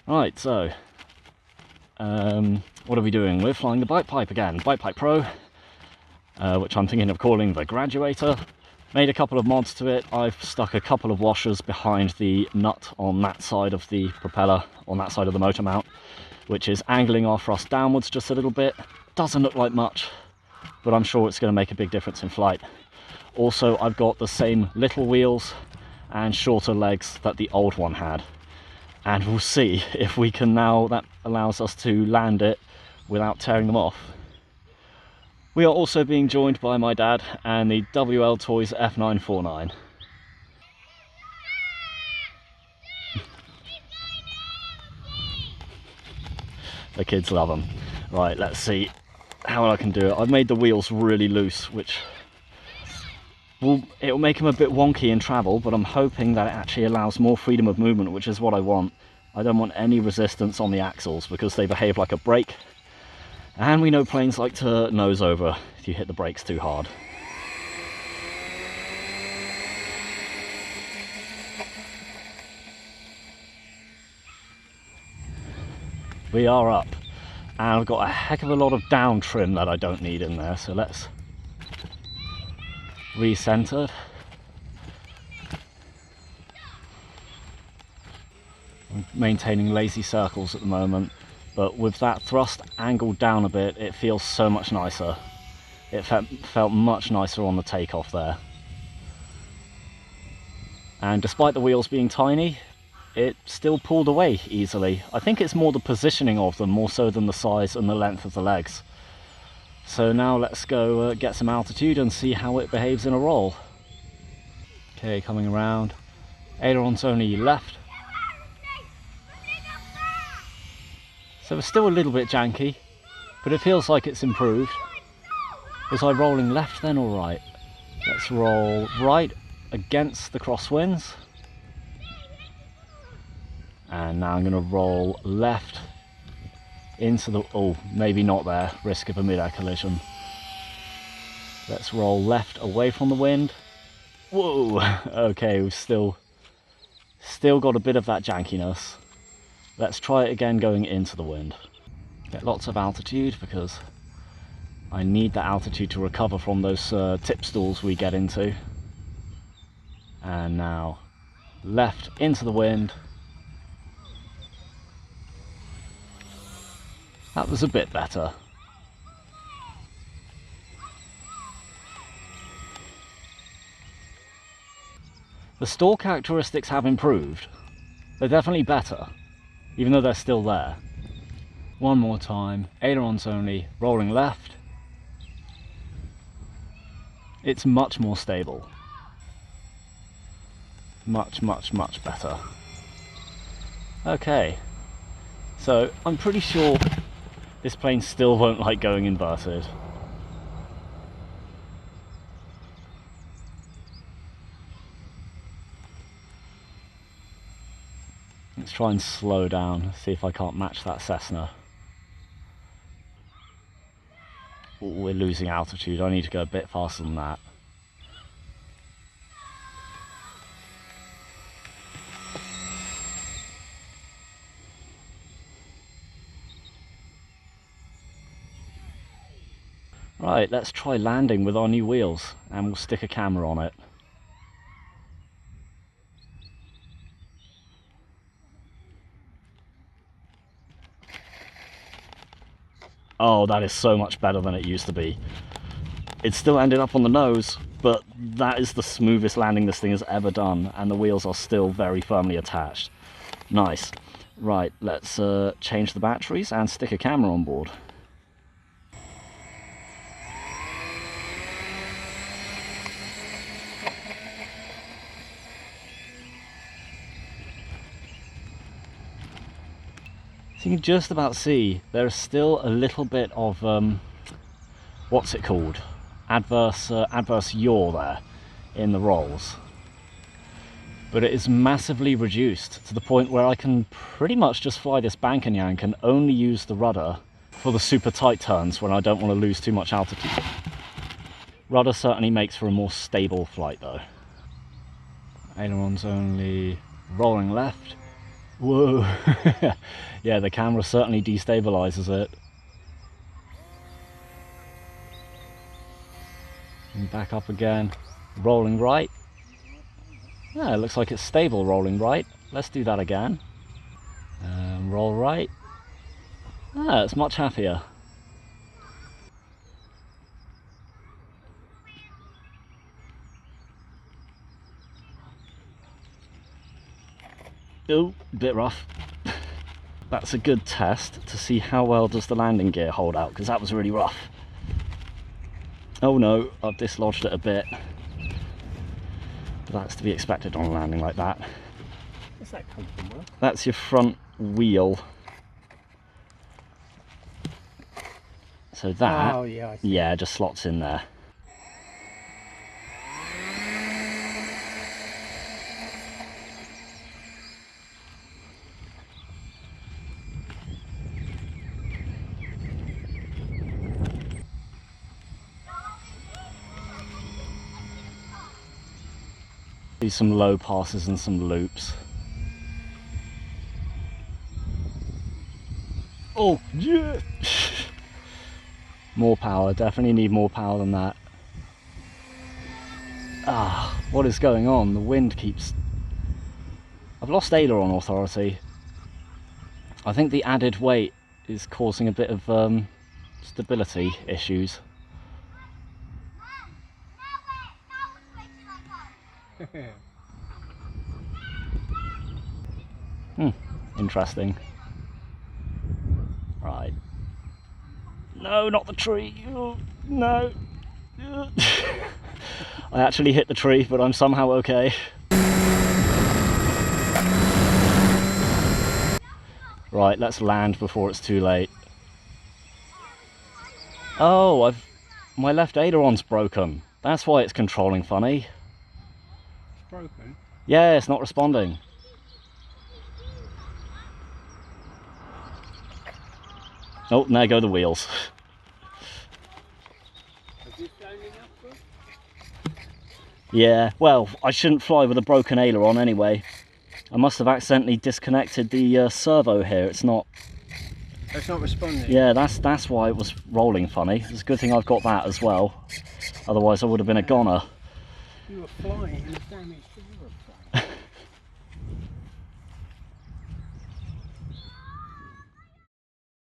Right, so what are we doing? We're flying the Bipe Pipe again, Bipe Pipe Pro, which I'm thinking of calling the Graduator. Made a couple of mods to it. I've stuck a couple of washers behind the nut on that side of the propeller, on that side of the motor mount, which is angling our thrust downwards just a little bit. Doesn't look like much, but I'm sure it's going to make a big difference in flight. Also, I've got the same little wheels and shorter legs that the old one had. And we'll see if we can now, that allows us to land it without tearing them off. We are also being joined by my dad and the WL Toys F949. The kids love them. Right, let's see how I can do it. I've made the wheels really loose, which it'll make them a bit wonky in travel, but I'm hoping that it actually allows more freedom of movement, which is what I want. I don't want any resistance on the axles because they behave like a brake. And we know planes like to nose over if you hit the brakes too hard. We are up, and I've got a heck of a lot of down trim that I don't need in there, so let's recenter. I'm maintaining lazy circles at the moment. But with that thrust angled down a bit, it feels so much nicer. It felt much nicer on the takeoff there. And despite the wheels being tiny, it still pulled away easily. I think it's more the positioning of them, more so than the size and the length of the legs. So now let's go get some altitude and see how it behaves in a roll. Okay, coming around. Ailerons only left. So it's still a little bit janky, but it feels like it's improved. Was I rolling left then or right? Let's roll right against the crosswinds. And now I'm going to roll left into the... oh, maybe not there. Risk of a mid-air collision. Let's roll left away from the wind. Whoa! Okay, we've still got a bit of that jankiness. Let's try it again going into the wind. Get lots of altitude because I need the altitude to recover from those tip stalls we get into. And now left into the wind. That was a bit better. The stall characteristics have improved. They're definitely better, even though they're still there. One more time, ailerons only, rolling left. It's much more stable. Much, much, much better. Okay, so I'm pretty sure this plane still won't like going inverted. Let's try and slow down, see if I can't match that Cessna. Ooh, we're losing altitude, I need to go a bit faster than that. Right, let's try landing with our new wheels, and we'll stick a camera on it. Oh, that is so much better than it used to be. It still ended up on the nose, but that is the smoothest landing this thing has ever done, and the wheels are still very firmly attached. Nice. Right, let's change the batteries and stick a camera on board. So you can just about see there's still a little bit of what's it called, adverse yaw there in the rolls, but it is massively reduced to the point where I can pretty much just fly this bank and yank and only use the rudder for the super tight turns when I don't want to lose too much altitude. Rudder certainly makes for a more stable flight though. Ailerons only, rolling left. Whoa. Yeah, the camera certainly destabilizes it. And back up again. Rolling right. Yeah, it looks like it's stable rolling right. Let's do that again. Roll right. Ah, it's much happier. Oh, a bit rough. That's a good test to see how well does the landing gear hold out, because that was really rough. Oh no, I've dislodged it a bit. But that's to be expected on a landing like that. What's that come from, Will? That's your front wheel. So that, oh, yeah, I see. yeah, just slots in there. Do some low passes and some loops. Oh, yeah! More power, definitely need more power than that. Ah, what is going on? The wind keeps... I've lost aileron authority. I think the added weight is causing a bit of stability issues. Interesting. Right. No, not the tree. Oh, no. I actually hit the tree, but I'm somehow okay. Right, let's land before it's too late. Oh, my left aileron's broken. That's why it's controlling funny. It's broken? Yeah, it's not responding. Oh, there go the wheels. Have you flown enough for it? Yeah, well, I shouldn't fly with a broken aileron anyway. I must have accidentally disconnected the servo here. It's not responding? Yeah, that's why it was rolling funny. It's a good thing I've got that as well. Otherwise I would have been a goner. You were flying in a damaged